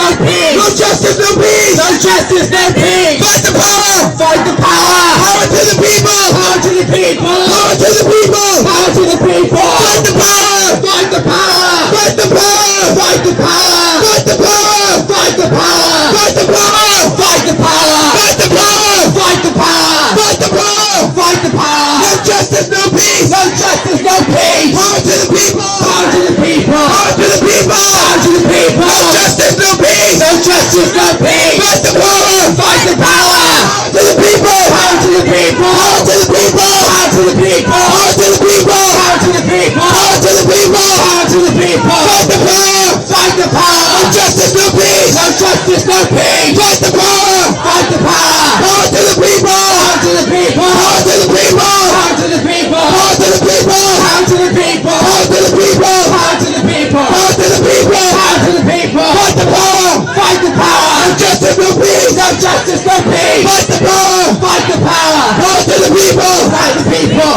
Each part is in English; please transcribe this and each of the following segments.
no peace. No justice, no peace. No justice, no peace. Fight the power. Fight the power. Power to the people. Power to the people. Power to the people. Power to the people. Fight the power. Fight the power. Fight the power. Fight the power. Fight the power. Fight the power. Fight the power. Fight the power. Fight the power. Fight the power. Fight the power. Fight the power. No justice, no peace. No justice, no peace. Power to the people. Power to the people. Power to the people. Power to the people. No justice, no peace. No justice, no peace. Fight the power. Fight the power. Power to the people. Power to the people. Power to the people. Power to the people. Power to the people. Power to the people. Power to the people. Power to the people. Fight the power. Fight the power. No justice, no peace. No justice, no peace. Fight the power. Fight the power. Power to the people. Power to the people. Power to the people. Power to the people. Power to the people. Power to the people. Power to the people. Power to the people. Power to the people. Power to the people. Fight the power. Fight the power. No justice, no peace. No justice, no peace. Fight the power. Fight the power. Power to the people. Fight the people.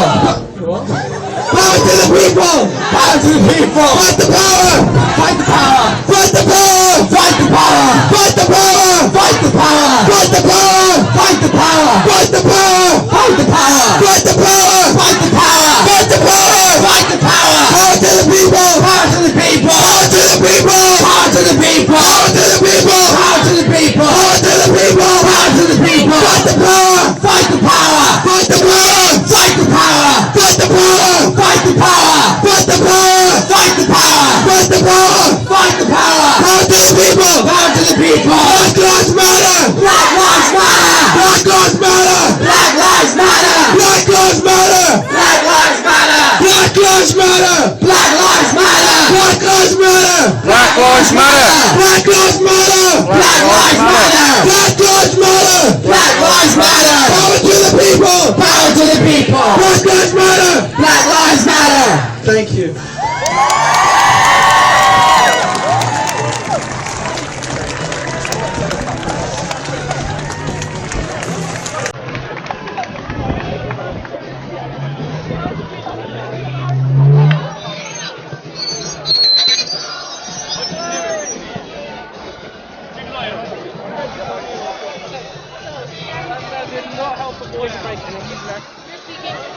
Power to the people. Power to the people. Fight the power. Fight the power. Fight the power. Fight the power. Fight the power. Fight the power. Fight the power. Fight the power. Fight the power. Fight the power. Fight the power. Fight the power. Fight the power. Fight the power. Power to the people. Power to the people. Power to the people. Power to the people. Power to the people. Power to the people. Power to the people. Power to the people. Fight the power. Fight the power. Fight the power. Fight the power. Fight the power. Fight the power. Fight the power. Fight the power. Fight the power. Fight the power. Power to the people. Power to the people. Black lives matter. Black lives matter. Black lives matter. Black lives matter. Black lives matter. Black lives matter. Black lives matter. Black lives matter. Black lives matter. Black lives matter. Black lives matter. Black lives matter. Black lives matter. Black lives matter. Power to the people. Power to the people. Black lives matter. Black lives matter. Thank you.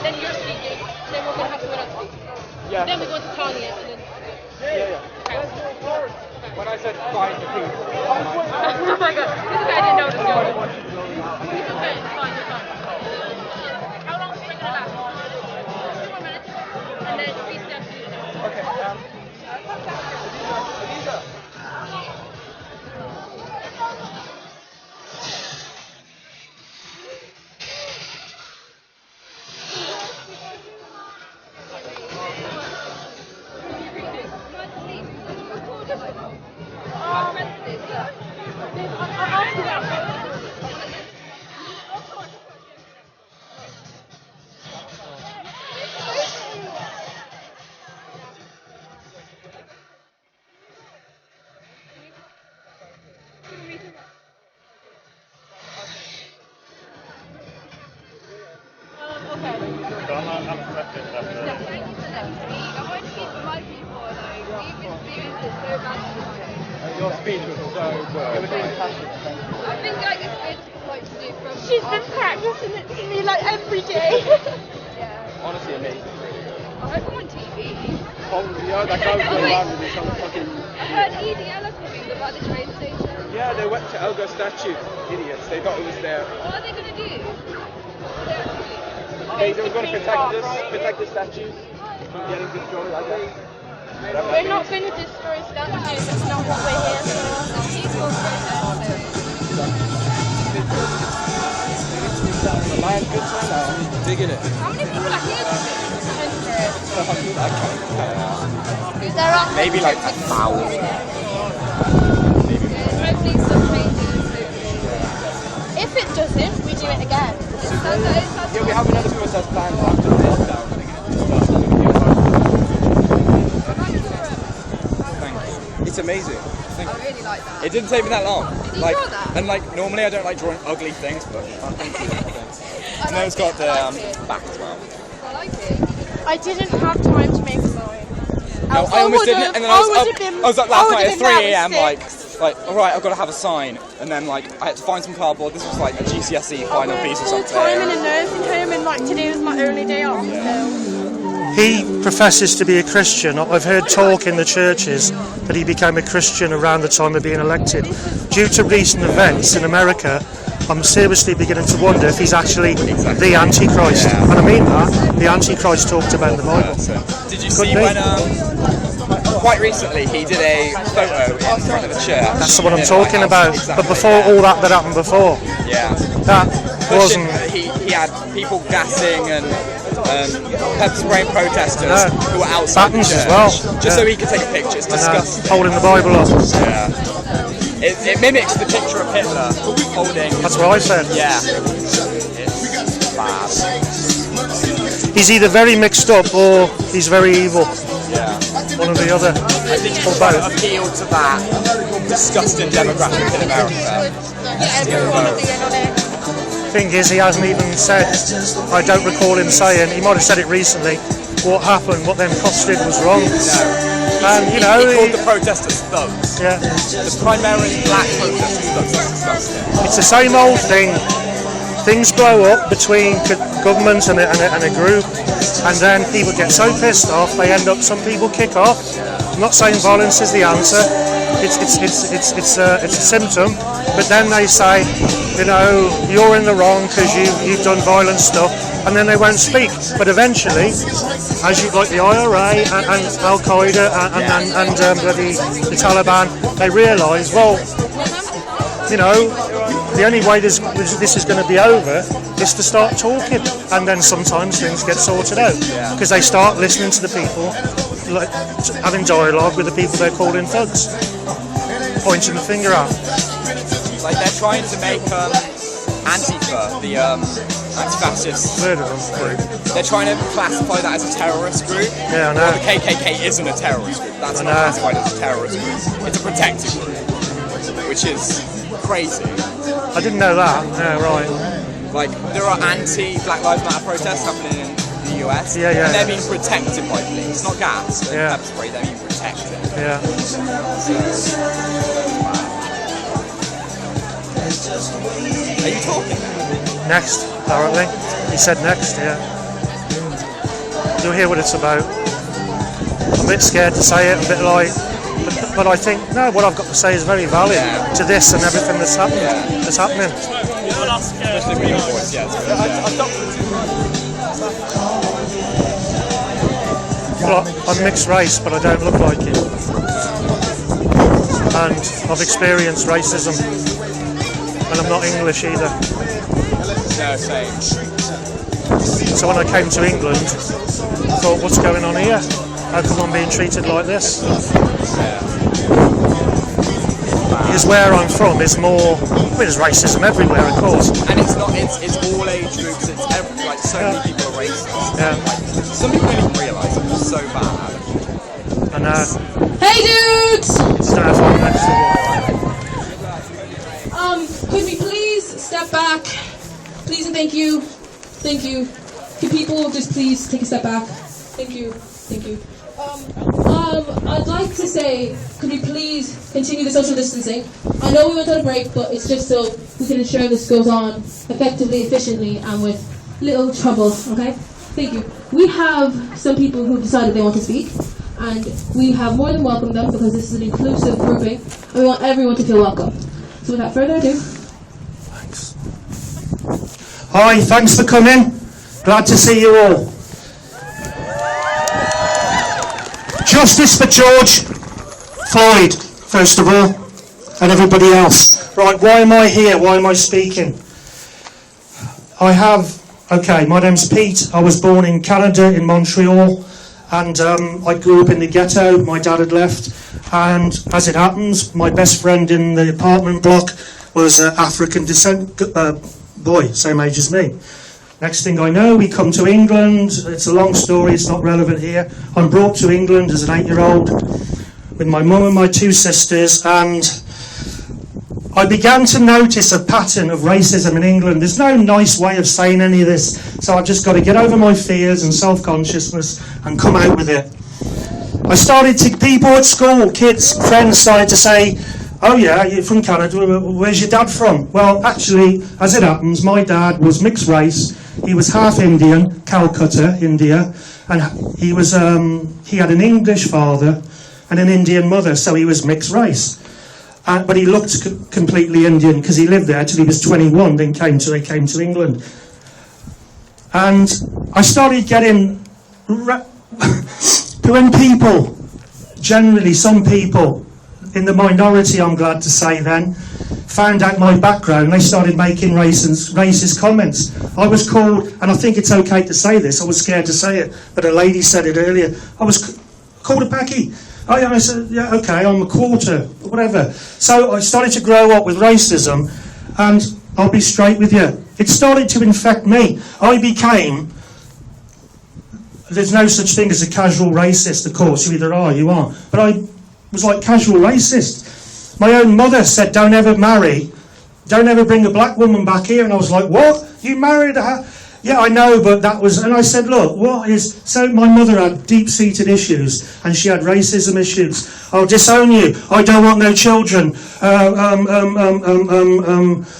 Then you're speaking, then we're going to have someone else speak. Yeah. Then we're going to Tanya, and then... Yeah. Okay. When I said find the people. Oh my god, this guy didn't know this going on. It's okay, it's fine. How long is it going to last? 2 more minutes, and then 3 steps. Okay, Your speech was so good. You were doing passion. I think like it's good like to do from... She's been practicing it to me like every day. Yeah. Honestly amazing. I hope I'm on TV. Probably, yeah, that guy was going around with some fucking... I heard EDL are coming about the train station. Yeah, they went to Elgar statue. Idiots. They thought it was there. What are they going to do? They were going to protect the statues from getting destroyed, I guess. We're not going to destroy statues, that's not what we're here for. The lion's good time now. I'm digging it. How many people are here today? 100. I can't. Is there a... Maybe like 1,000. Maybe. Hopefully some changes. If it doesn't, we do it again. Yeah, we have another suicide plan after the lockdown. It's amazing. I really like that. It didn't take me that long. Did you draw that? And normally I don't like drawing ugly things, but thank you. And then it's got the back as well. I like it. I didn't have time to make a drawing. No, I almost didn't, and then I was up last night at 3 AM like like, alright, I've got to have a sign, and then like I had to find some cardboard. This was like a GCSE final piece or Full something. time in a nursing home, and like today was my only day off. So. He professes to be a Christian. I've heard talk in the churches that he became a Christian around the time of being elected. Due to recent events in America, I'm seriously beginning to wonder if he's actually the Antichrist. And I mean that, the Antichrist talked about in the Bible. Did you see when, quite recently, he did a photo in front of the church? That's what I'm talking about. Exactly, but before all that happened before, yeah, that wasn't... He had people gassing and pepper spraying protesters who were outside the Buttons church, as well. just so he could take a picture. It's disgusting. Holding the Bible up. Yeah. It mimics the picture of Hitler holding... That's what I said. Yeah. It's bad. He's either very mixed up or he's very evil. Yeah. One or the other. I think he's Or trying to both. appeal to that disgusting demographic in America. Thing is, he hasn't even said, I don't recall him saying, he might have said it recently, what happened, what them cops did was wrong. And, you know, he called the protesters thugs. Yeah. The primarily black protesters thugs. That's disgusting. It's the same old thing. Things blow up between government and a group, and then people get so pissed off, they end up, some people kick off. I'm not saying violence is the answer. It's a symptom, but then they say, you know, you're in the wrong because you've done violent stuff, and then they won't speak. But eventually, as you like the IRA and Al Qaeda and the Taliban, they realise, well, you know, the only way this is going to be over is to start talking, and then sometimes things get sorted out because they start listening to the people, like having dialogue with the people they're calling thugs, pointing the finger at. Like they're trying to make Antifa, the anti-fascist group, they're trying to classify that as a terrorist group. Yeah, I know. Well, the KKK isn't a terrorist group. That's not classified as a terrorist group. It's a protected group, which is crazy. I didn't know that. Yeah, right. Like there are anti-Black Lives Matter protests happening in the US, Yeah. and they're being protected by police, not gas. They're pepper spray. They're being protected. Yeah. Are you talking? Next, apparently. He said next, yeah. You'll hear what it's about. I'm a bit scared to say it, a bit like, but I think, no, what I've got to say is very valid to this and everything that's happening. Especially with your voice, Well, I'm mixed race, but I don't look like it. And I've experienced racism. And I'm not English either. No, same. So when I came to England, I thought, what's going on here? How come I'm being treated like this? Because where I'm from is more, well, there's racism everywhere, of course. And it's not, it's all age groups, it's every, like so many people are racist. Yeah. Like, some people don't even realise it, it's so bad. And Hey dudes! I don't know if I'm next to you. Could we please step back? Please and thank you. Thank you. Could people just please take a step back? Thank you. Thank you. I'd like to say, could we please continue the social distancing? I know we went on a break, but it's just so we can ensure this goes on effectively, efficiently, and with little trouble, okay? Thank you. We have some people who decided they want to speak, and we have more than welcomed them because this is an inclusive grouping, and we want everyone to feel welcome. So without further ado... Thanks. Hi, thanks for coming. Glad to see you all. Justice for George Floyd, first of all, and everybody else. Right, why am I here? Why am I speaking? My name's Pete. I was born in Canada, in Montreal, and I grew up in the ghetto. My dad had left, and as it happens, my best friend in the apartment block was African descent boy, same age as me. Next thing I know, we come to England. It's a long story, it's not relevant here. I'm brought to England as an 8-year-old with my mum and my 2 sisters, and I began to notice a pattern of racism in England. There's no nice way of saying any of this, so I've just got to get over my fears and self-consciousness and come out with it. People at school, kids, friends started to say, oh yeah, you're from Canada, where's your dad from? Well, actually, as it happens, my dad was mixed race. He was half Indian, Calcutta, India, and he had an English father and an Indian mother, so he was mixed race. But he looked completely Indian because he lived there till he was 21, then they came to England. And I started getting, when people, generally some people, in the minority I'm glad to say then, found out my background, they started making racist comments. I was called, and I think it's okay to say this, I was scared to say it, but a lady said it earlier, I was called a Paki. I said, yeah, okay, I'm a quarter, whatever. So I started to grow up with racism, and I'll be straight with you. It started to infect me. I became, there's no such thing as a casual racist, of course, you either are or you aren't, but I was like casual racist. My own mother said, don't ever marry, don't ever bring a black woman back here, and I was like, what? You married her? Yeah, I know, but that was... And I said, look, what is... So my mother had deep-seated issues, and she had racism issues. I'll disown you. I don't want no children.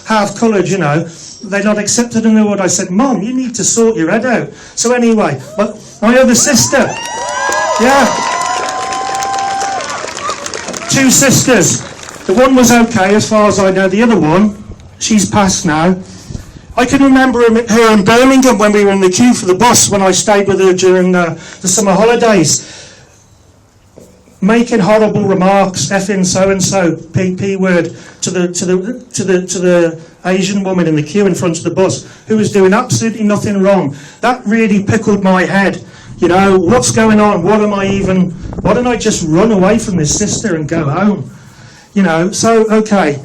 Half-coloured, you know. They're not accepted in the world. I said, Mum, you need to sort your head out. So anyway, my other sister... Yeah. 2 sisters. The one was okay, as far as I know. The other one, she's passed now. I can remember her in Birmingham when we were in the queue for the bus when I stayed with her during the summer holidays, making horrible remarks, effing so and so, P word, to the Asian woman in the queue in front of the bus who was doing absolutely nothing wrong. That really pickled my head. You know, what's going on? Why don't I just run away from this sister and go home? You know, so okay.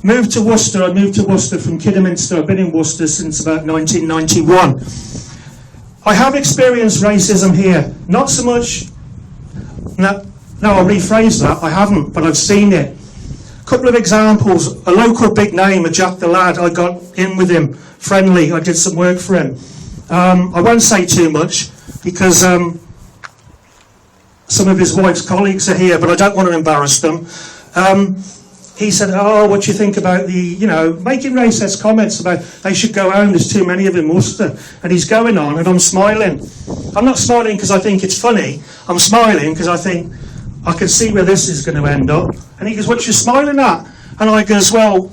Moved to Worcester. I moved to Worcester from Kidderminster. I've been in Worcester since about 1991. I have experienced racism here. Not so much... No, I'll rephrase that. I haven't, but I've seen it. A couple of examples. A local big name, a Jack the Lad. I got in with him, friendly. I did some work for him. I won't say too much, because some of his wife's colleagues are here, but I don't want to embarrass them. He said, oh, what do you think about making racist comments about they should go home, there's too many of them in Worcester. And he's going on, and I'm smiling. I'm not smiling because I think it's funny. I'm smiling because I think I can see where this is going to end up. And he goes, what you smiling at? And I goes, well,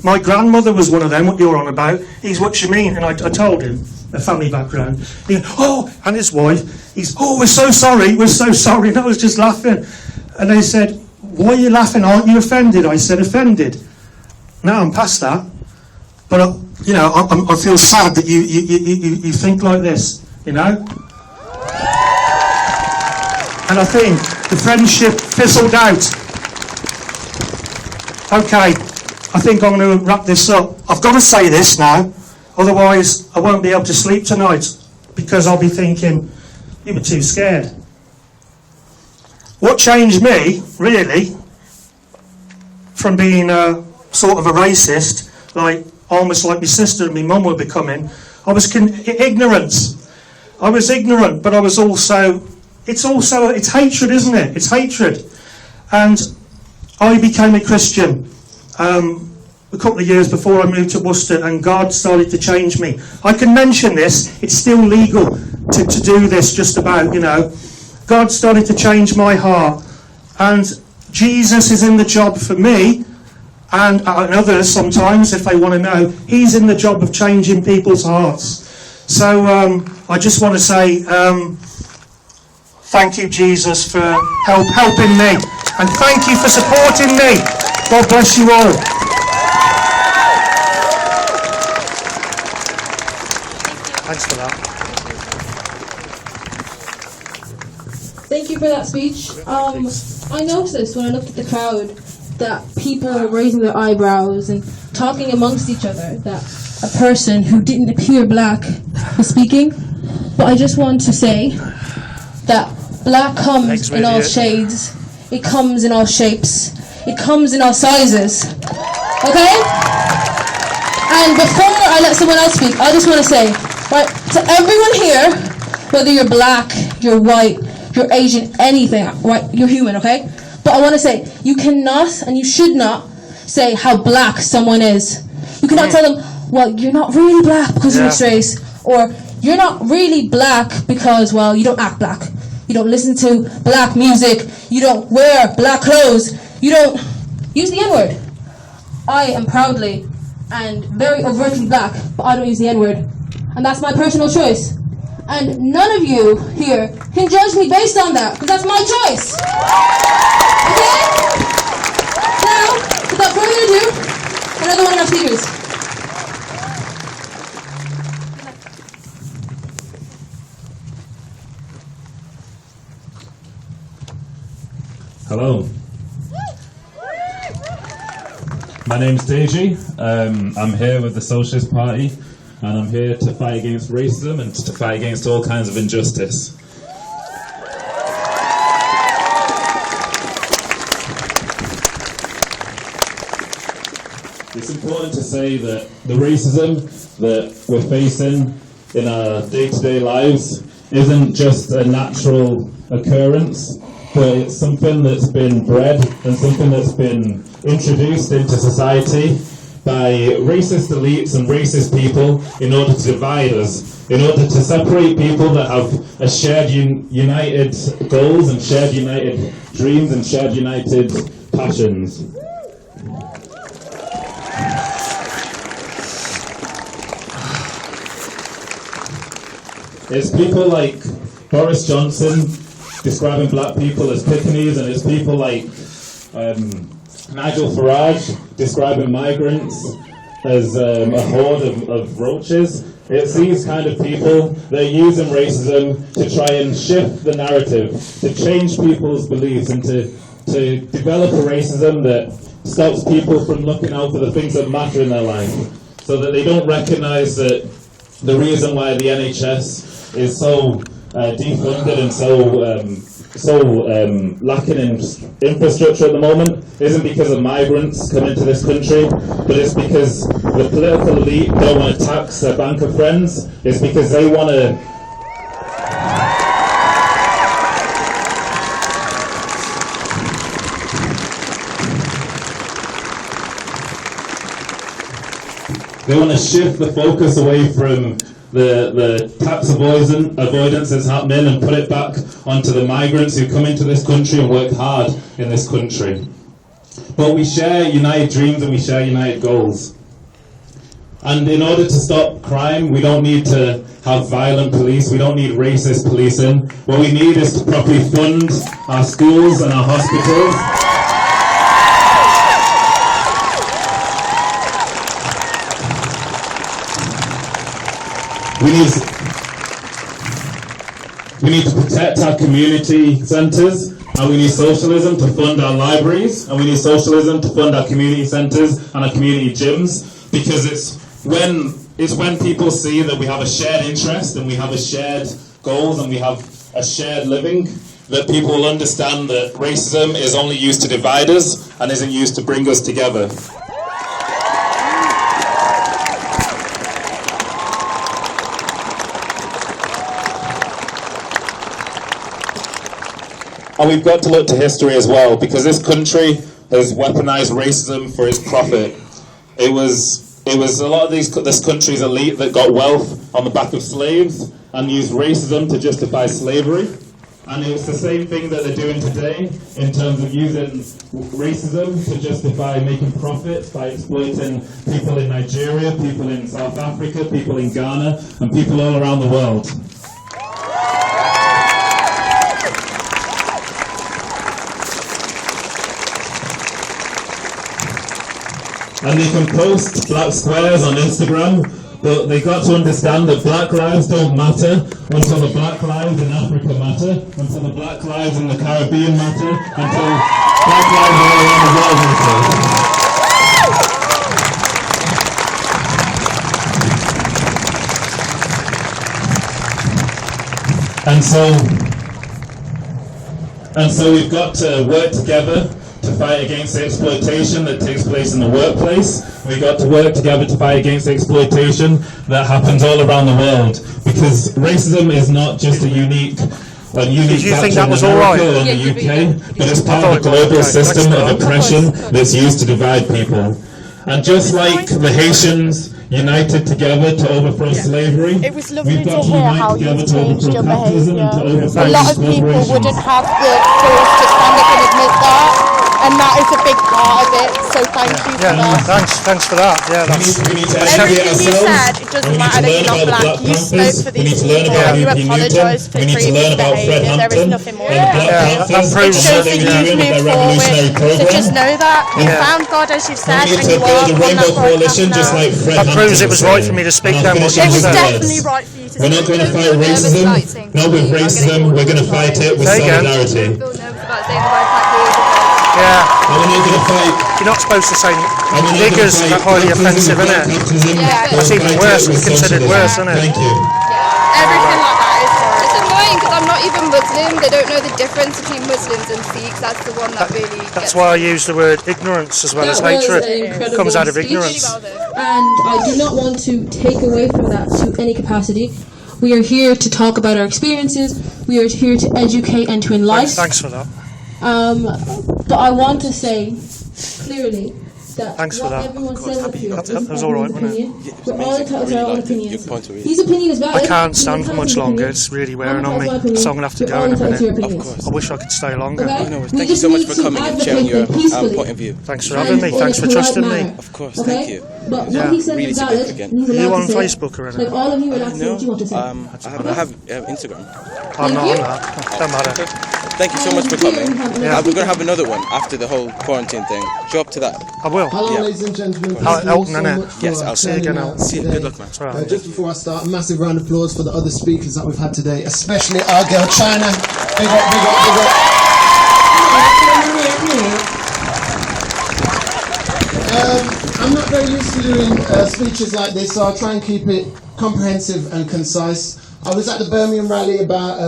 my grandmother was one of them, what you're on about. He's, what you mean? And I told him, a family background. He goes, oh, and his wife, we're so sorry. And I was just laughing. And they said, why are you laughing? Aren't you offended? I said, offended. Now I'm past that. But, I feel sad that you think like this, you know? And I think the friendship fizzled out. Okay, I think I'm going to wrap this up. I've got to say this now, otherwise I won't be able to sleep tonight, because I'll be thinking, you were too scared. What changed me, really, from being sort of a racist, almost like my sister and my mum were becoming, I was ignorance. I was ignorant, but I was also, it's hatred, isn't it? It's hatred. And I became a Christian a couple of years before I moved to Worcester, and God started to change me. I can mention this, it's still legal to do this just about, God started to change my heart, and Jesus is in the job for me, and others sometimes, if they want to know, he's in the job of changing people's hearts. So I just want to say thank you, Jesus, for helping me, and thank you for supporting me. God bless you all. Thanks for that. Thank you for that speech. I noticed when I looked at the crowd that people were raising their eyebrows and talking amongst each other that a person who didn't appear black was speaking. But I just want to say that black comes in all shades, it comes in all shapes, it comes in all sizes. Okay? And before I let someone else speak, I just want to say, right, to everyone here, whether you're black, you're white, you're Asian, anything, right? You're human, okay? But But I want to say, you cannot and you should not say how black someone is. You cannot tell them, well, you're not really black because you're mixed race, or you're not really black because, well, you don't act black. You don't listen to black music. You don't wear black clothes. You don't use the N-word. I am proudly and very overtly black, but I don't use the N-word. And that's my personal choice. And none of you here can judge me based on that, because that's my choice. Okay? Now, without further ado, another one of our speakers. Hello. My name's Deji. I'm here with the Socialist Party, and I'm here to fight against racism and to fight against all kinds of injustice. It's important to say that the racism that we're facing in our day-to-day lives isn't just a natural occurrence, but it's something that's been bred and something that's been introduced into society by racist elites and racist people in order to divide us, in order to separate people that have a shared united goals and shared united dreams and shared united passions. It's people like Boris Johnson describing black people as piccaninnies, and it's people like Nigel Farage describing migrants as a horde of roaches. It's these kind of people that are using racism to try and shift the narrative, to change people's beliefs, and to develop a racism that stops people from looking out for the things that matter in their life, so that they don't recognise that the reason why the NHS is so defunded and so lacking in infrastructure at the moment isn't because of migrants coming to this country, but it's because the political elite don't want to tax their banker friends. It's because they want to shift the focus away from the tax avoidance that's happening and put it back onto the migrants who come into this country and work hard in this country. But we share united dreams and we share united goals. And in order to stop crime, we don't need to have violent police, we don't need racist policing. What we need is to properly fund our schools and our hospitals. We need to protect our community centres, and we need socialism to fund our libraries, and we need socialism to fund our community centres and our community gyms, because it's when people see that we have a shared interest and we have a shared goals and we have a shared living, that people will understand that racism is only used to divide us and isn't used to bring us together. And we've got to look to history as well, because this country has weaponized racism for its profit. It was a lot of this country's elite that got wealth on the back of slaves and used racism to justify slavery. And it's the same thing that they're doing today in terms of using racism to justify making profits by exploiting people in Nigeria, people in South Africa, people in Ghana, and people all around the world. And they can post black squares on Instagram, but they got to understand that black lives don't matter until the black lives in Africa matter, until the black lives in the Caribbean matter, until black lives all around the world matter. And so we've got to work together to fight against the exploitation that takes place in the workplace. We've got to work together to fight against the exploitation that happens all around the world. Because racism is not just a unique unique you think factor that in was all America right? or the Yeah, UK, but it's part I of a thought it was global okay. system Thanks for of that. oppression that's used to divide people. And just like the Haitians united together to overthrow slavery, It was lovely we've to got to hear unite how together you've to changed overthrow your capitalism and to behaviour. overthrow A lot these of people corporations. wouldn't have the force to stand up and admit that, and that is a big part of it. So thank you for Yeah, that. thanks for that. Yeah, that's We need to educate Everything you ourselves. said, it doesn't We need matter to that learn you're not about the black. Black You spoke Panthers. for We need these to learn people. about You Huey Newton. apologised for We need to previous learn about Fred behaviours. There is Hampton nothing more and to the Black say. that Panthers proves It and shows what that they were you've doing with moved their revolutionary forward. So program. just know that you Yeah. found God, as you've We said, need and to you build are a on rainbow that coalition broadcast just now. like Fred That Hampton proves it was right saying. for me to speak And then, I'll what finish you It was with said. definitely words. right for you to We're not going to Don't fight feel nervous racism, about saying not with something. racism, we're going to fight it with Say again. solidarity. Don't feel nervous about saying the word patriarchy. Yeah, And we're not going to fight. you're not supposed to say And we're not going to niggers. fight That's highly capitalism offensive, with isn't black it? capitalism. Yeah. We'll That's even fight worse. it with It's considered socialism. worse, isn't it? Thank you. Everything like that is horrible. It's annoying because I'm not even Muslim. They don't know the difference between Muslims and Sikhs. That's the one that really That's gets why I use the word ignorance as well as That was hatred. an incredible Comes out of speech. ignorance. And I do not want to take away from that to any capacity. We are here to talk about our experiences. We are here to educate and to enlighten. Thanks for that. But I want to say clearly that Thanks for what that. everyone says up here is That was all right, wasn't it? opinion. We're all entitled to our own opinions. His opinion is valid. I can't He's stand for entitled much to longer. opinion. It's really I'm wearing on me. entitled to my So I'm going to have to opinion. go in a We're all entitled to your minute. opinions. I wish I could stay longer. Okay? No, We thank you just so much need for to coming and advocate sharing your them peacefully. point of view. Thanks for And having me. in Thanks a for polite trusting me. manner. Of course, Okay? thank you. But Yeah, what he said really is valid. significant. and he's Are you allowed on to say it. Facebook or anything? Like all of you are allowed to say No, what you want to say. I have Instagram. I'm not you. on that. Don't matter. Thank you so much for coming. Yeah. We're going to have another one after the whole quarantine thing. Show up to that. I will. Hello, Yeah. ladies and gentlemen. How- Thank you all Elton, so innit? much for Yes, I'll see you turning again, out Al. See you. today. Good luck, man. All right. Just before I start, a massive round of applause for the other speakers that we've had today, especially our girl China. Big up, big up, big up. I'm not very used to doing speeches like this, so I'll try and keep it comprehensive and concise. I was at the Birmingham rally about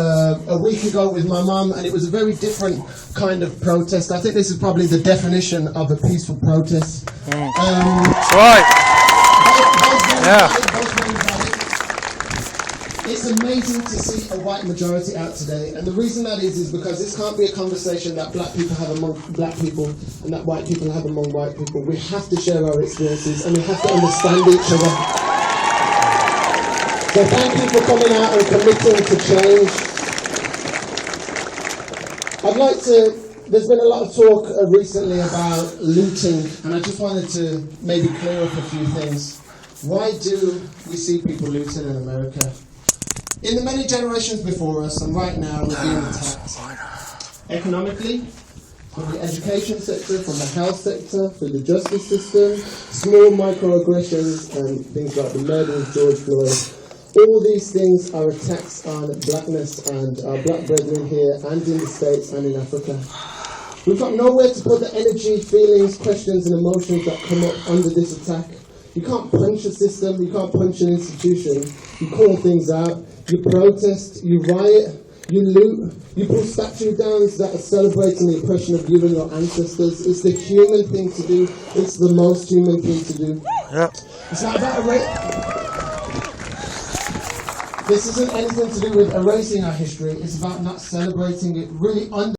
a week ago with my mum, and it was a very different kind of protest. I think this is probably the definition of a peaceful protest. That's right. Yeah. It's amazing to see a white majority out today, and the reason that is because this can't be a conversation that black people have among black people and that white people have among white people. We have to share our experiences and we have to understand each other. So thank you for coming out and committing to change. I'd like to, there's been a lot of talk recently about looting, and I just wanted to maybe clear up a few things. Why do we see people looting in America? In the many generations before us, and right now, we're being attacked. Economically, from the education sector, from the health sector, through the justice system, small microaggressions, and things like the murder of George Floyd. All these things are attacks on blackness and our black brethren here, and in the States, and in Africa. We've got nowhere to put the energy, feelings, questions, and emotions that come up under this attack. You can't punch a system, you can't punch an institution. You call things out, you protest, you riot, you loot, you pull statue downs that are celebrating the oppression of you and your ancestors. It's the human thing to do. It's the most human thing to do. Yeah. It's not about This isn't anything to do with erasing our history. It's about not celebrating it, really